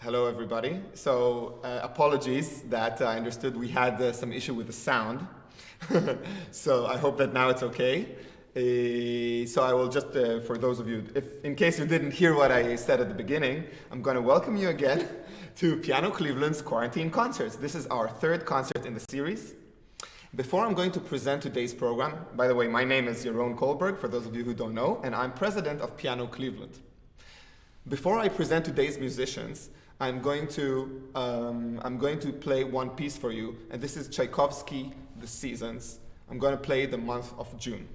Hello, everybody. So, apologies that I understood we had some issue with the sound. So, I hope that now it's okay. So, I will just, for those of you, in case you didn't hear what I said at the beginning, I'm going to welcome you again to Piano Cleveland's Quarantine Concerts. This is our third concert in the series. Before I'm going to present today's program, by the way, my name is Yaron Kohlberg, for those of you who don't know, and I'm president of Piano Cleveland. Before I present today's musicians, I'm going to play one piece for you, and this is Tchaikovsky, The Seasons. I'm going to play the month of June.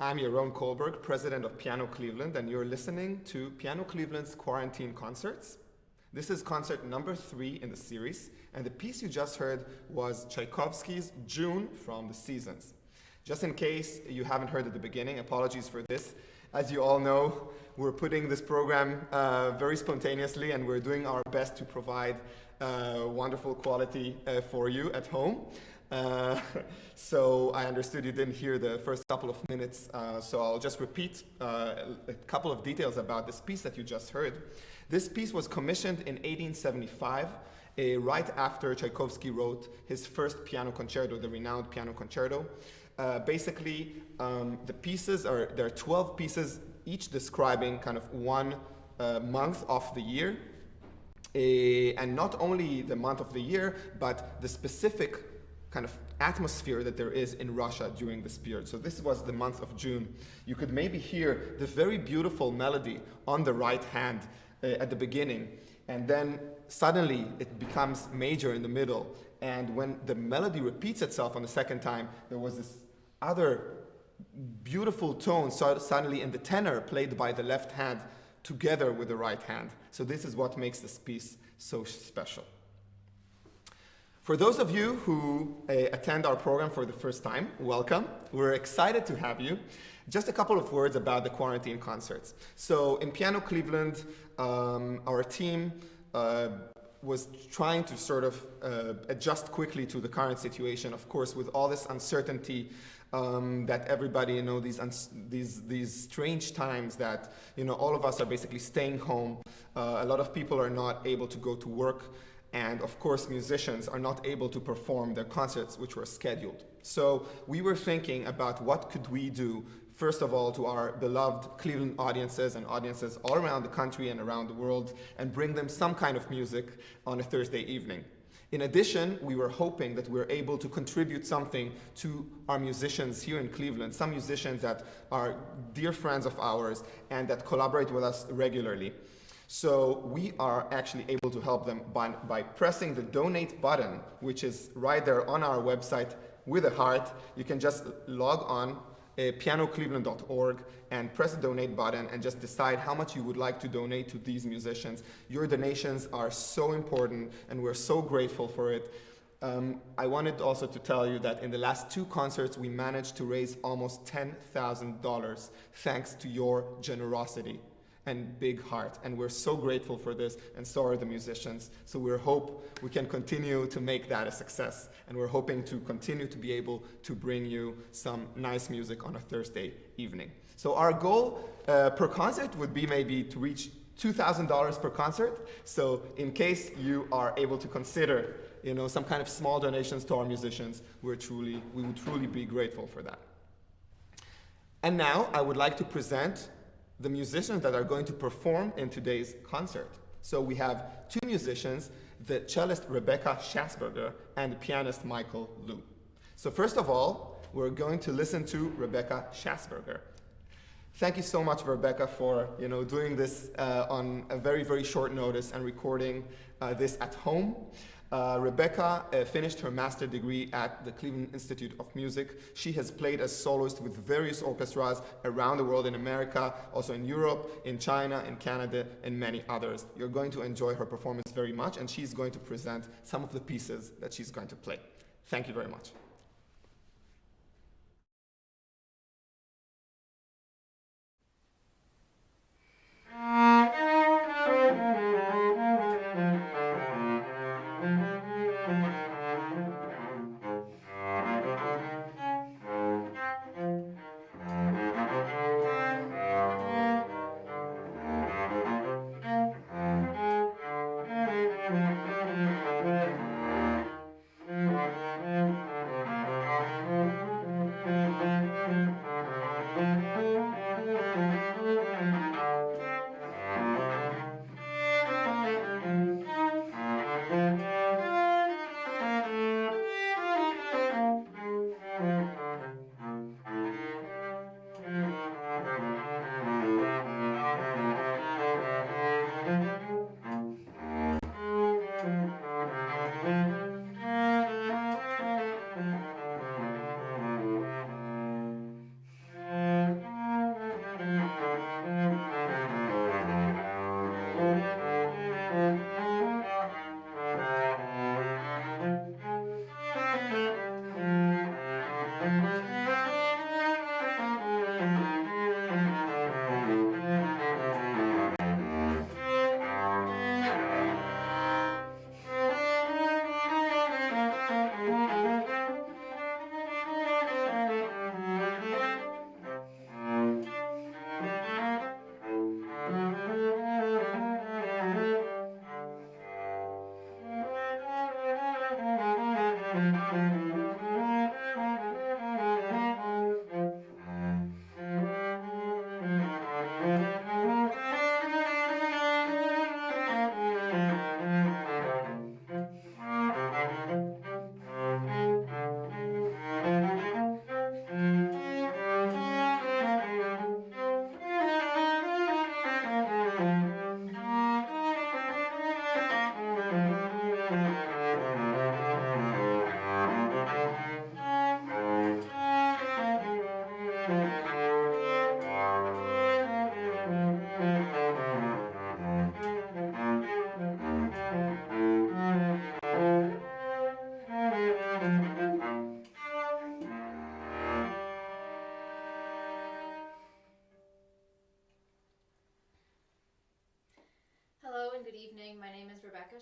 I'm Yaron Kohlberg, president of Piano Cleveland, and you're listening to Piano Cleveland's Quarantine Concerts. This is concert number 3 in the series, and the piece you just heard was Tchaikovsky's June from The Seasons. Just in case you haven't heard at the beginning, apologies for this. As you all know, we're putting this program very spontaneously, and we're doing our best to provide wonderful quality for you at home. So I understood you didn't hear the first couple of minutes, so I'll just repeat a couple of details about this piece that you just heard. This piece was commissioned in 1875, right after Tchaikovsky wrote his first piano concerto, the renowned piano concerto. Basically, the pieces there are 12 pieces, each describing kind of one month of the year. And not only the month of the year, but the specific kind of atmosphere that there is in Russia during this period. So this was the month of June. You could maybe hear the very beautiful melody on the right hand at the beginning, and then suddenly it becomes major in the middle. And when the melody repeats itself on the second time, there was this other beautiful tone suddenly in the tenor played by the left hand together with the right hand. So this is what makes this piece so special. For those of you who attend our program for the first time, welcome. We're excited to have you. Just a couple of words about the quarantine concerts. So in Piano Cleveland, our team was trying to sort of adjust quickly to the current situation, of course, with all this uncertainty that everybody, these strange times that, all of us are basically staying home. A lot of people are not able to go to work. And of course, musicians are not able to perform their concerts, which were scheduled. So we were thinking about what could we do, first of all, to our beloved Cleveland audiences and audiences all around the country and around the world, and bring them some kind of music on a Thursday evening. In addition, we were hoping that we were able to contribute something to our musicians here in Cleveland, some musicians that are dear friends of ours and that collaborate with us regularly. So we are actually able to help them by pressing the donate button, which is right there on our website with a heart. You can just log on pianocleveland.org and press the donate button and just decide how much you would like to donate to these musicians. Your donations are so important and we're so grateful for it. I wanted also to tell you that in the last 2 concerts we managed to raise almost $10,000 thanks to your generosity and big heart, and we're so grateful for this, and so are the musicians. So we hope we can continue to make that a success, and we're hoping to continue to be able to bring you some nice music on a Thursday evening. So our goal per concert would be maybe to reach $2,000 per concert. So in case you are able to consider, some kind of small donations to our musicians, we would truly be grateful for that. And now I would like to present the musicians that are going to perform in today's concert. So we have 2 musicians, the cellist Rebecca Shasberger and the pianist Michael Liu. So first of all, we're going to listen to Rebecca Shasberger. Thank you so much, Rebecca, for doing this on a very, very short notice and recording this at home. Rebecca finished her master's degree at the Cleveland Institute of Music. She has played as soloist with various orchestras around the world, in America, also in Europe, in China, in Canada, and many others. You're going to enjoy her performance very much, and she's going to present some of the pieces that she's going to play. Thank you very much.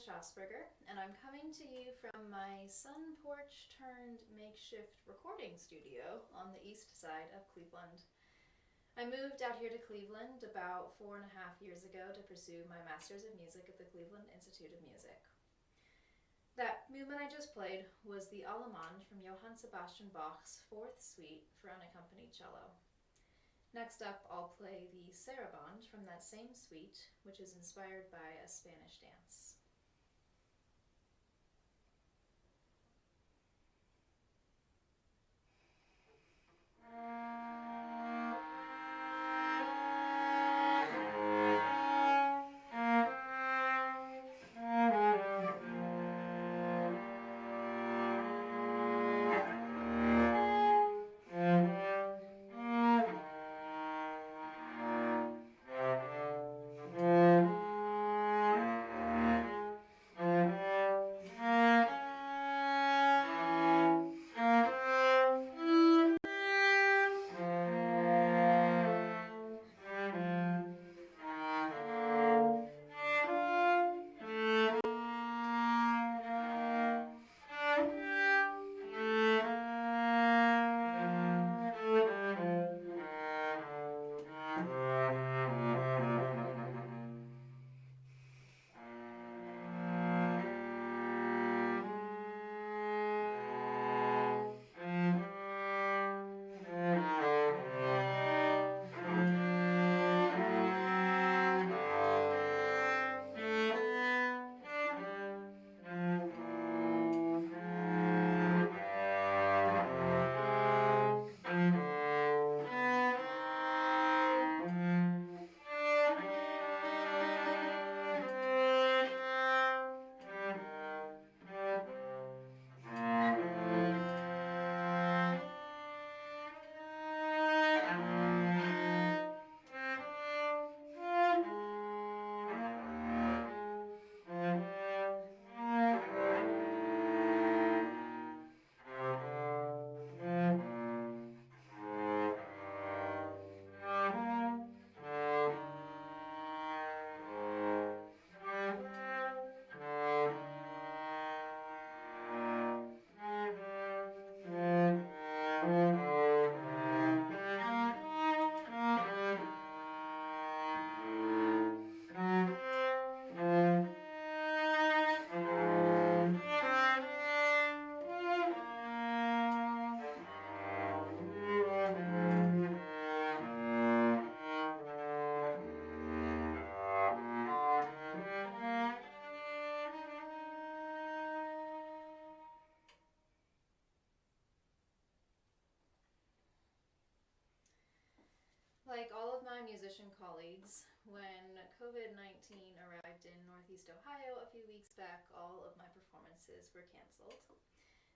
Shasberger, and I'm coming to you from my sun porch turned makeshift recording studio on the east side of Cleveland. I moved out here to Cleveland about 4.5 years ago to pursue my Master's of Music at the Cleveland Institute of Music. That movement I just played was the Allemande from Johann Sebastian Bach's Fourth Suite for unaccompanied cello. Next up, I'll play the Sarabande from that same suite, which is inspired by a Spanish dance. Like all of my musician colleagues, when COVID-19 arrived in Northeast Ohio a few weeks back, all of my performances were canceled.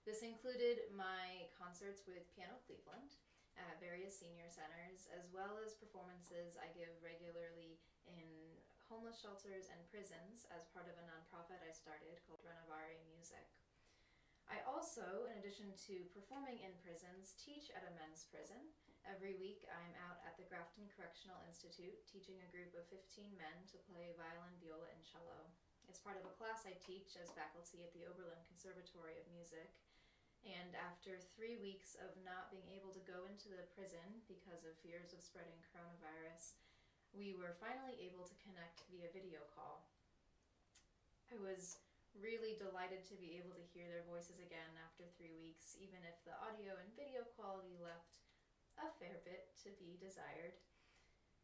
This included my concerts with Piano Cleveland at various senior centers, as well as performances I give regularly in homeless shelters and prisons as part of a nonprofit I started called Renovare Music. I also, in addition to performing in prisons, teach at a men's prison. Every week I'm out at the Grafton Correctional Institute teaching a group of 15 men to play violin, viola, and cello. It's part of a class I teach as faculty at the Oberlin Conservatory of Music. And after 3 weeks of not being able to go into the prison because of fears of spreading coronavirus, we were finally able to connect via video call. I was really delighted to be able to hear their voices again after 3 weeks, even if the audio and video quality left a fair bit to be desired.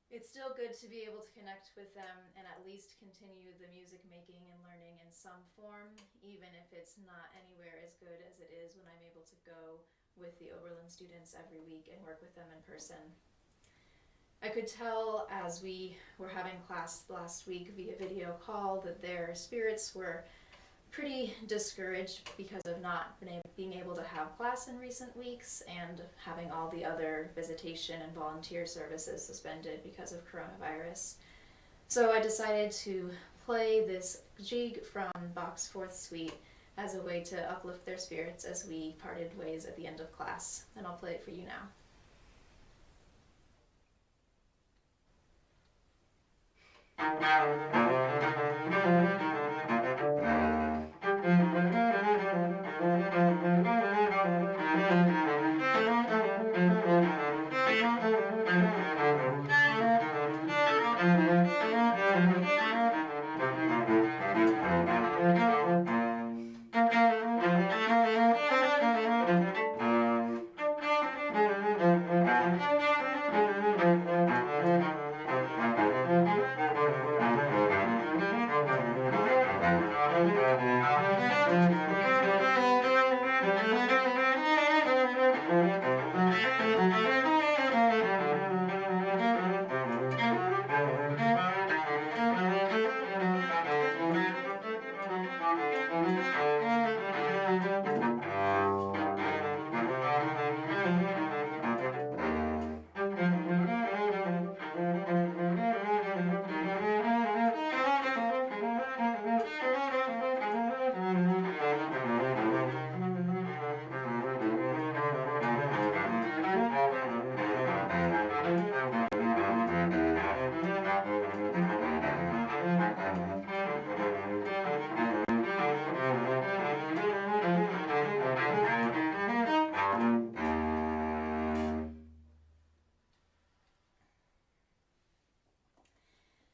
It's still good to be able to connect with them and at least continue the music making and learning in some form, even if it's not anywhere as good as it is when I'm able to go with the Oberlin students every week and work with them in person. I could tell as we were having class last week via video call that their spirits were pretty discouraged because of not being able to have class in recent weeks and having all the other visitation and volunteer services suspended because of coronavirus. So I decided to play this Gigue from Bach's Fourth Suite as a way to uplift their spirits as we parted ways at the end of class, and I'll play it for you now.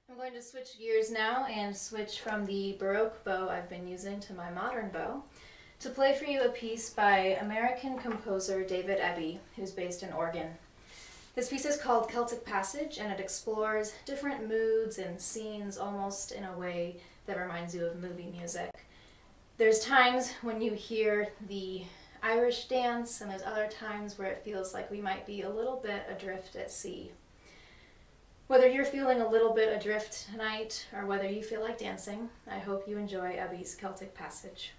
I'm going to switch gears now and switch from the Baroque bow I've been using to my modern bow to play for you a piece by American composer David Eby, who's based in Oregon. This piece is called Celtic Passage, and it explores different moods and scenes almost in a way that reminds you of movie music. There's times when you hear the Irish dance, and there's other times where it feels like we might be a little bit adrift at sea. Whether you're feeling a little bit adrift tonight, or whether you feel like dancing, I hope you enjoy Eby's Celtic Passage.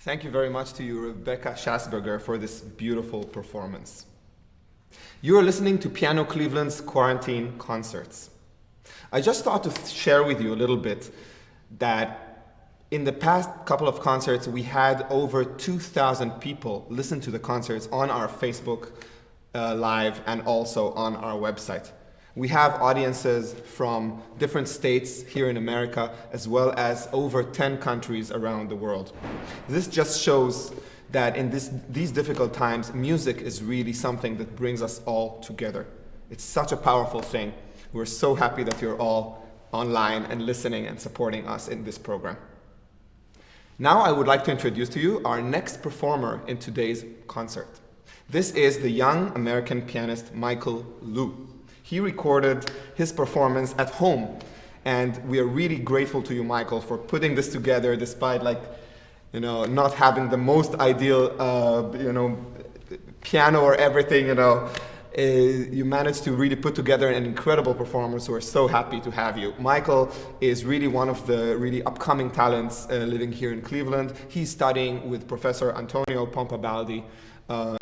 Thank you very much to you, Rebecca Shasberger, for this beautiful performance. You are listening to Piano Cleveland's Quarantine Concerts. I just thought to share with you a little bit that in the past couple of concerts, we had over 2,000 people listen to the concerts on our Facebook Live and also on our website. We have audiences from different states here in America, as well as over 10 countries around the world. This just shows that in these difficult times, music is really something that brings us all together. It's such a powerful thing. We're so happy that you're all online and listening and supporting us in this program. Now I would like to introduce to you our next performer in today's concert. This is the young American pianist Michael Liu. He recorded his performance at home, and we are really grateful to you, Michael, for putting this together despite not having the most ideal piano or everything. You managed to really put together an incredible performance. We're so happy to have you. Michael is really one of the really upcoming talents living here in Cleveland. He's studying with Professor Antonio Pompabaldi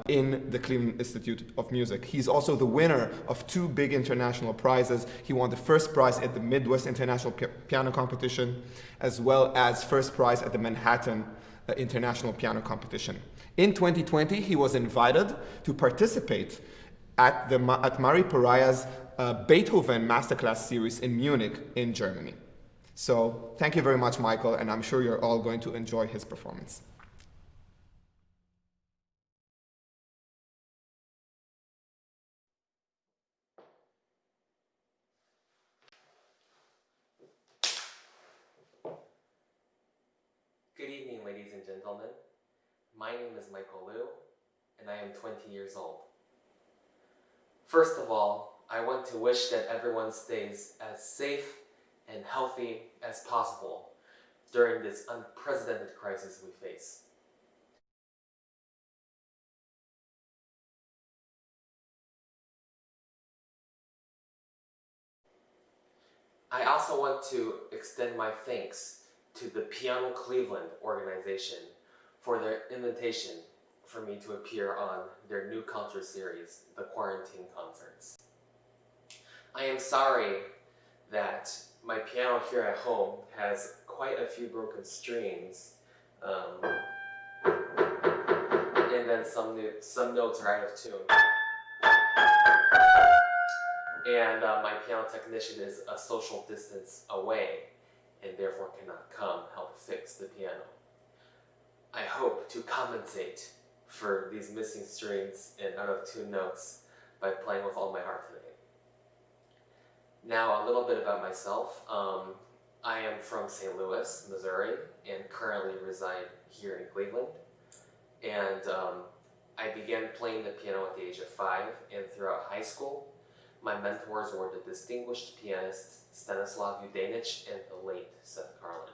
in the Cleveland Institute of Music. He's also the winner of 2 big international prizes. He won the first prize at the Midwest International Piano Competition, as well as first prize at the Manhattan International Piano Competition. In 2020, he was invited to participate at Mari Pariah's Beethoven Masterclass series in Munich, in Germany. So thank you very much, Michael, and I'm sure you're all going to enjoy his performance. Good evening, ladies and gentlemen. My name is Michael Liu, and I am 20 years old. First of all, I want to wish that everyone stays as safe and healthy as possible during this unprecedented crisis we face. I also want to extend my thanks to the Piano Cleveland organization for their invitation for me to appear on their new concert series, the Quarantine Concerts. I am sorry that my piano here at home has quite a few broken strings, and then some notes are out of tune. And my piano technician is a social distance away and therefore cannot come help fix the piano. I hope to compensate for these missing strings and out of tune notes by playing with all my heart today. Now a little bit about myself. I am from St. Louis, Missouri, and currently reside here in Cleveland. And I began playing the piano at the age of 5, and throughout high school, my mentors were the distinguished pianist Stanislav Yudenich and the late Seth Karlin.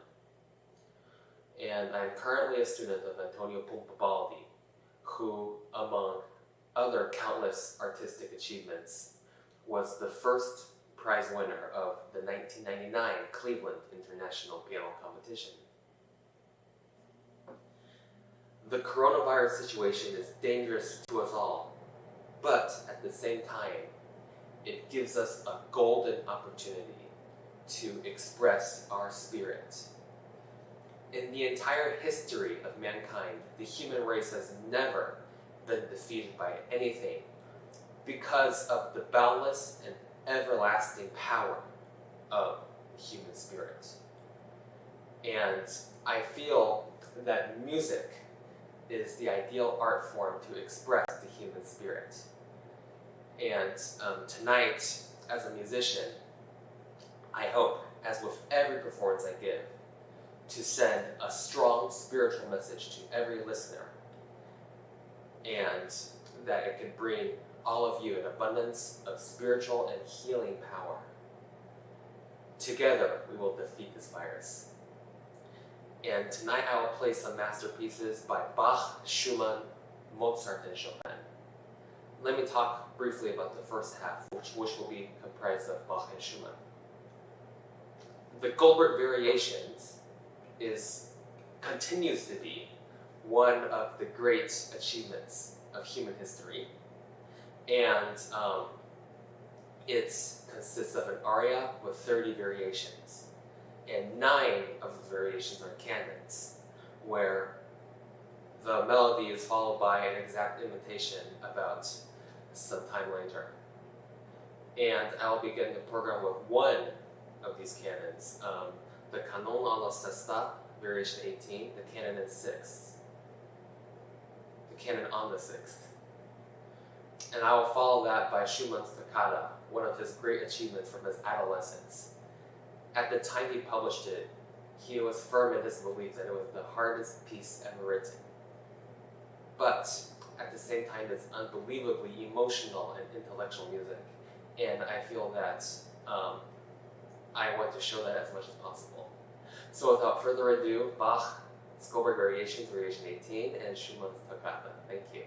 And I'm currently a student of Antonio Pompabaldi, who, among other countless artistic achievements, was the first prize winner of the 1999 Cleveland International Piano Competition. The coronavirus situation is dangerous to us all, but at the same time, it gives us a golden opportunity to express our spirit. In the entire history of mankind, the human race has never been defeated by anything because of the boundless and everlasting power of the human spirit. And I feel that music is the ideal art form to express the human spirit. And tonight, as a musician, I hope, as with every performance I give, to send a strong spiritual message to every listener, and that it can bring all of you an abundance of spiritual and healing power. Together, we will defeat this virus. And tonight I will play some masterpieces by Bach, Schumann, Mozart, and Chopin. Let me talk briefly about the first half, which will be comprised of Bach and Schumann. The Goldberg Variations continues to be one of the great achievements of human history. And it consists of an aria with 30 variations. And 9 of the variations are canons, where the melody is followed by an exact imitation about some time later. And I'll begin the program with one of these canons, the Canone alla Sesta, variation 18, the canon in 6th, the canon on the 6th. And I will follow that by Schumann's Toccata, one of his great achievements from his adolescence. At the time he published it, he was firm in his belief that it was the hardest piece ever written. But at the same time, it's unbelievably emotional and intellectual music. And I feel that I want to show that as much as possible. So without further ado, Bach, Goldberg Variations, variation 18, and Schumann's Toccata. Thank you.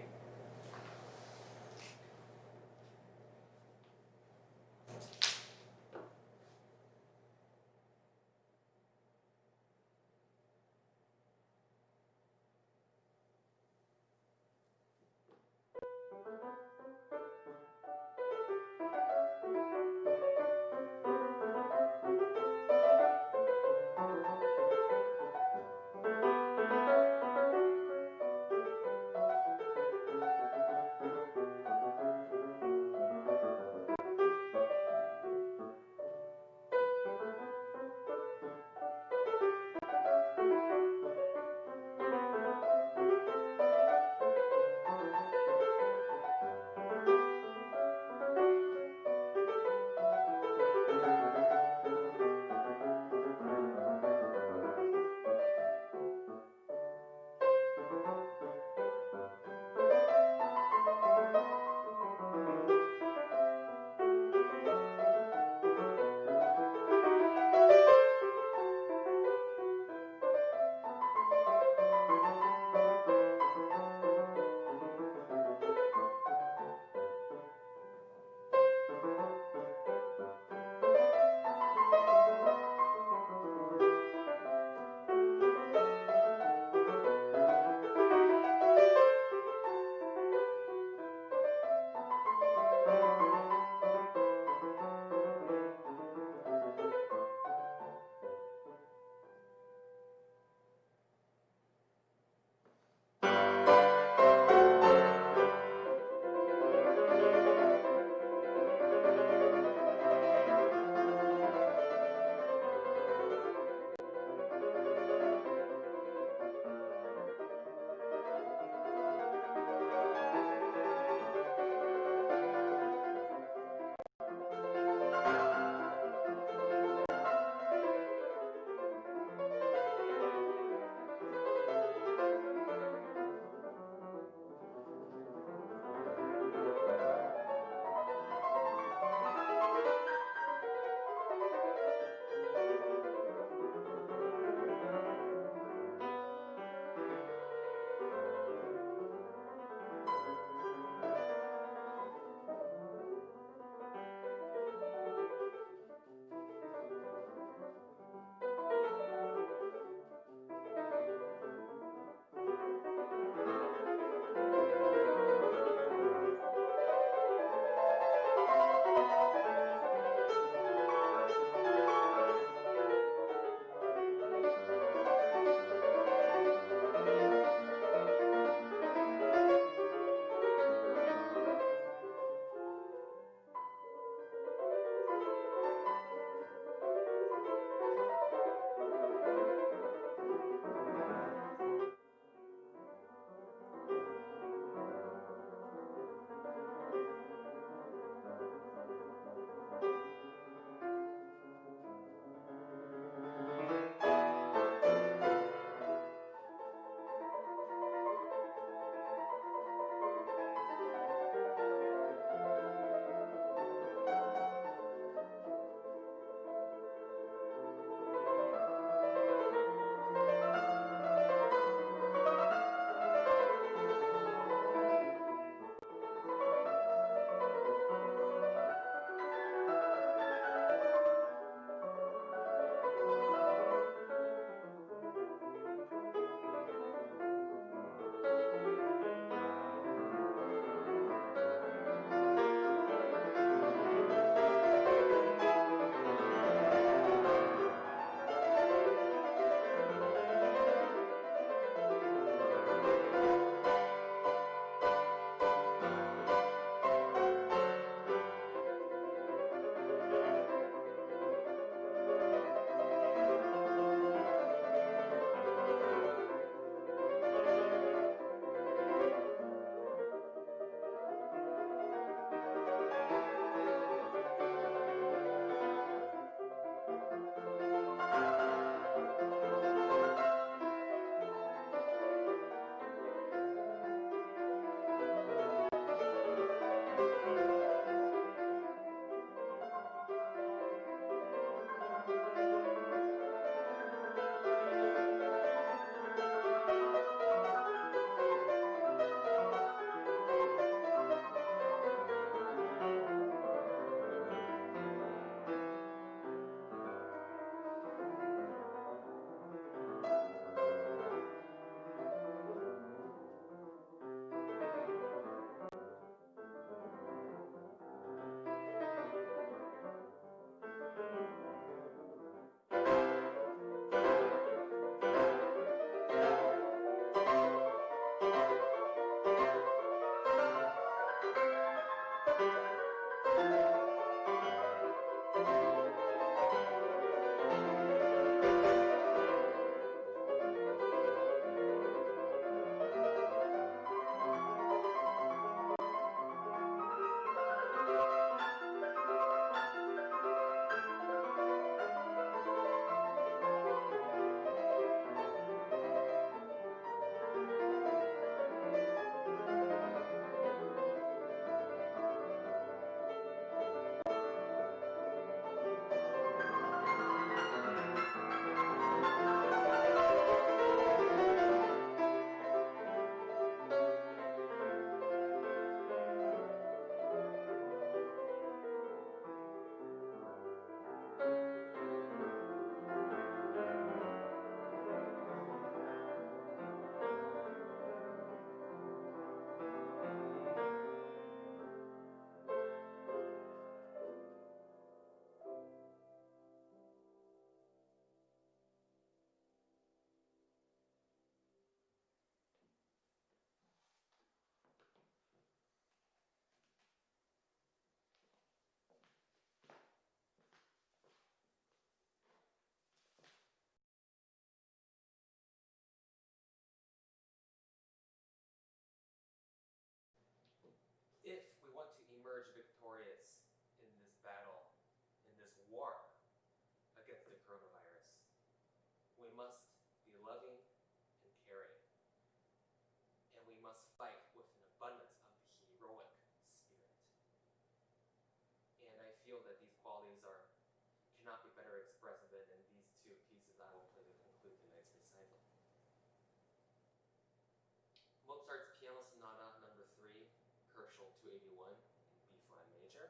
281 in B flat major.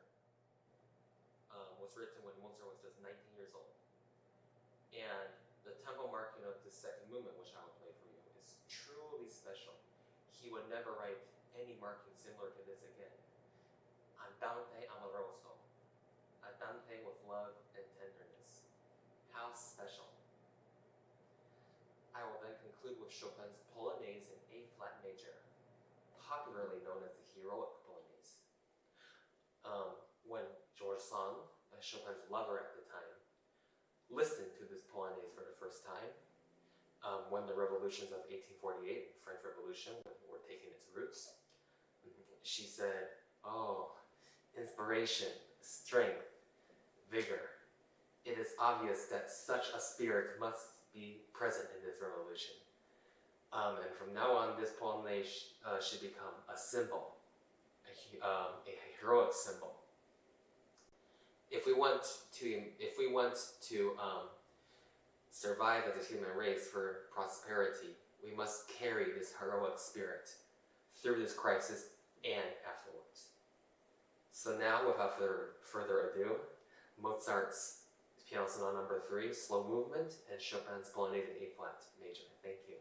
Was written when Mozart was just 19 years old. And the tempo marking of the second movement, which I will play for you, is truly special. He would never write any marking similar to this again. Andante amoroso. Andante with love and tenderness. How special. I will then conclude with Chopin's Polonaise in A flat major, popularly known as the heroic Polonaise. When George Sand, Chopin's lover at the time, listened to this Polonaise for the first time, when the revolutions of 1848, French Revolution, were taking its roots, she said, "Oh, inspiration, strength, vigor. It is obvious that such a spirit must be present in this revolution." And from now on, this Polonaise should become a symbol, a heroic symbol. If we want to survive as a human race for prosperity, we must carry this heroic spirit through this crisis and afterwards. So now, without further ado, Mozart's Piano Sonata Number 3, slow movement, and Chopin's Polonaise in A flat major. Thank you.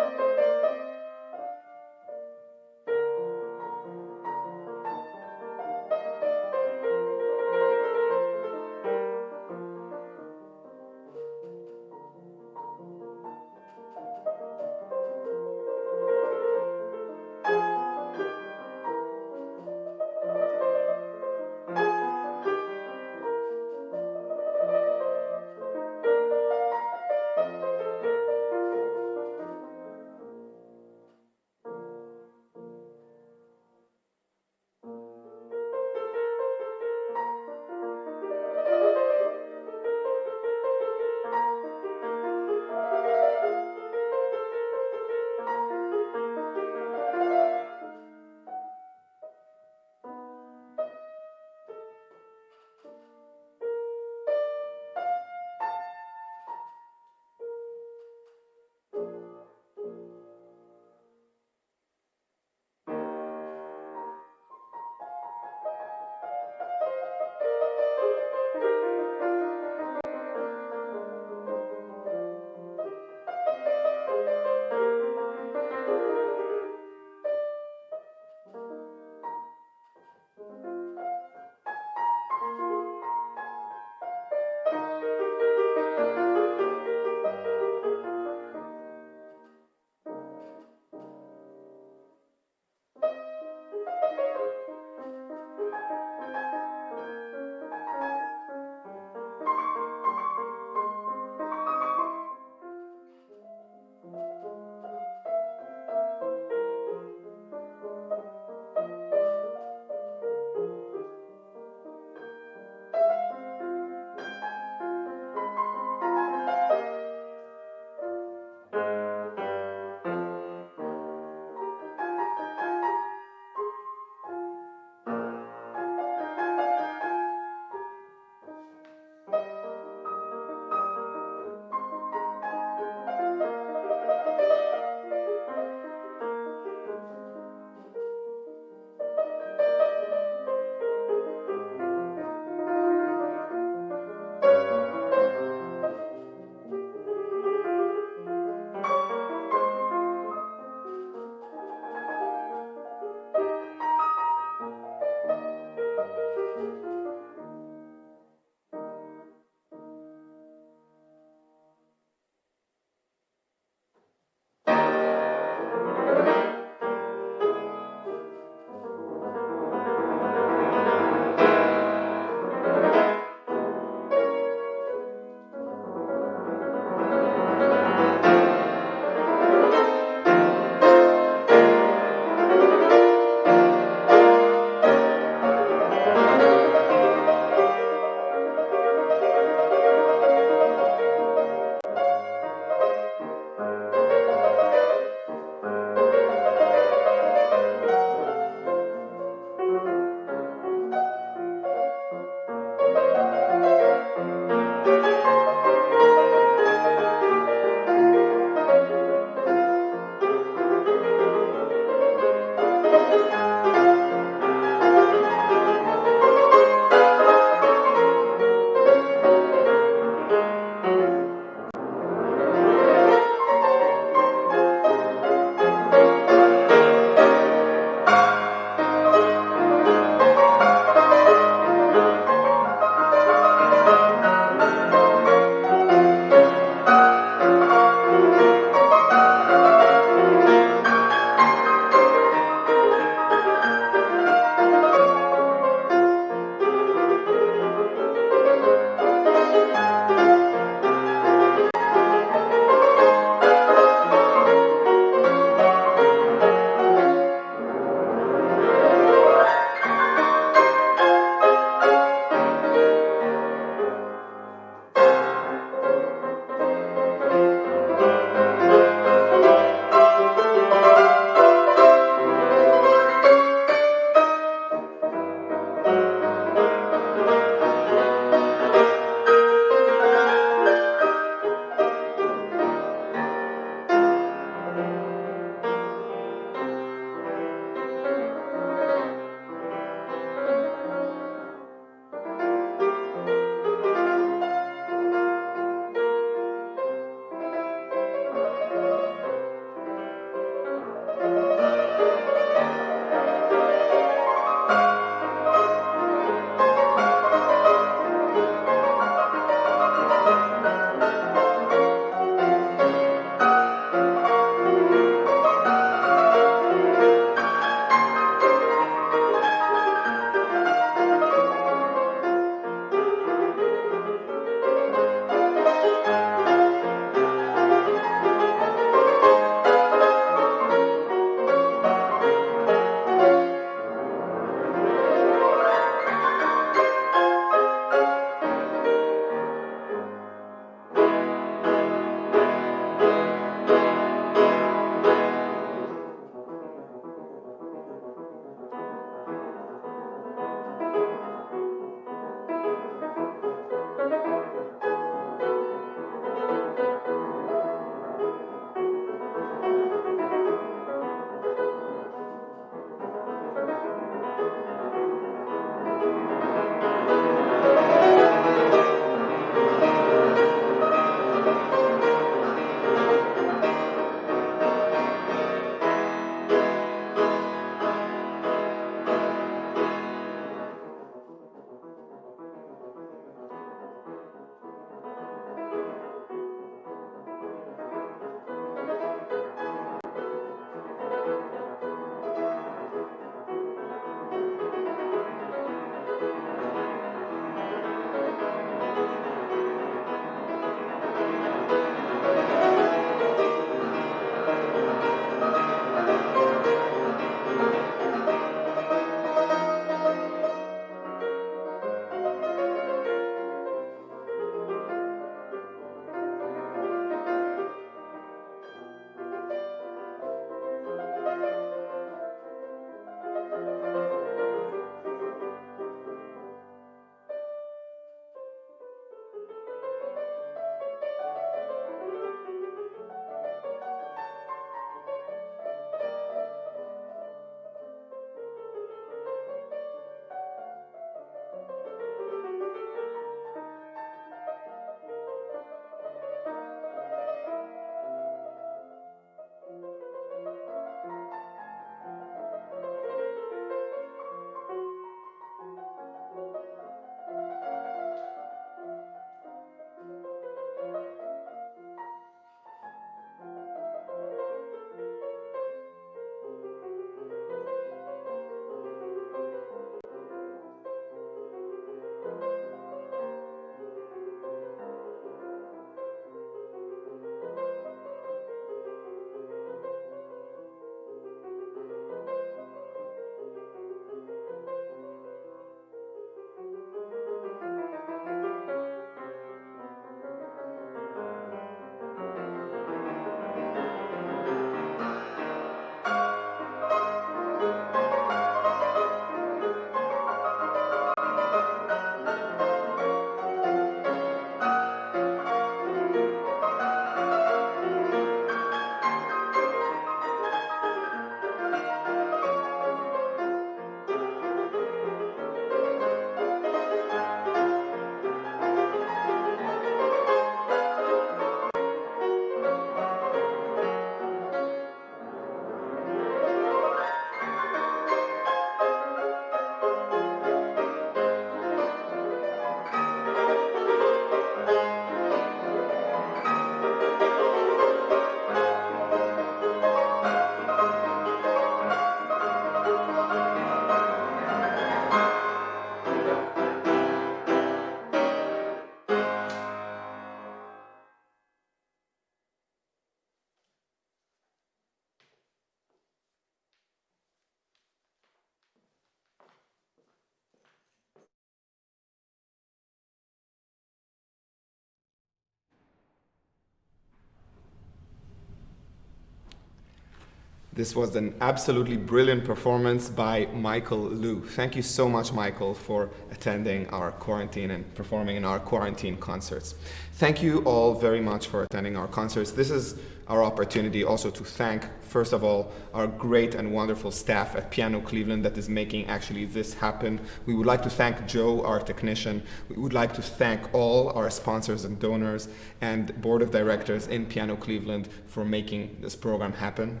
This was an absolutely brilliant performance by Michael Liu. Thank you so much, Michael, for attending our quarantine and performing in our quarantine concerts. Thank you all very much for attending our concerts. This is our opportunity also to thank, first of all, our great and wonderful staff at Piano Cleveland that is making actually this happen. We would like to thank Joe, our technician. We would like to thank all our sponsors and donors and board of directors in Piano Cleveland for making this program happen.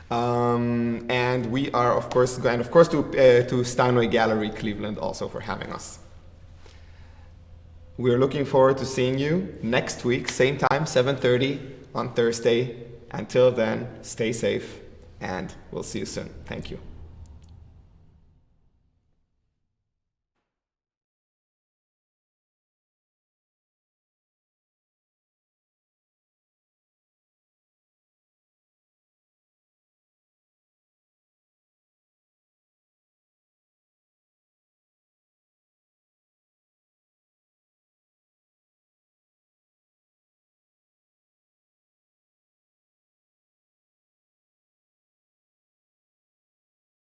And we are, of course, to Steinway Gallery Cleveland also for having us. We're looking forward to seeing you next week, same time, 7:30 on Thursday. Until then, stay safe, and we'll see you soon. Thank you.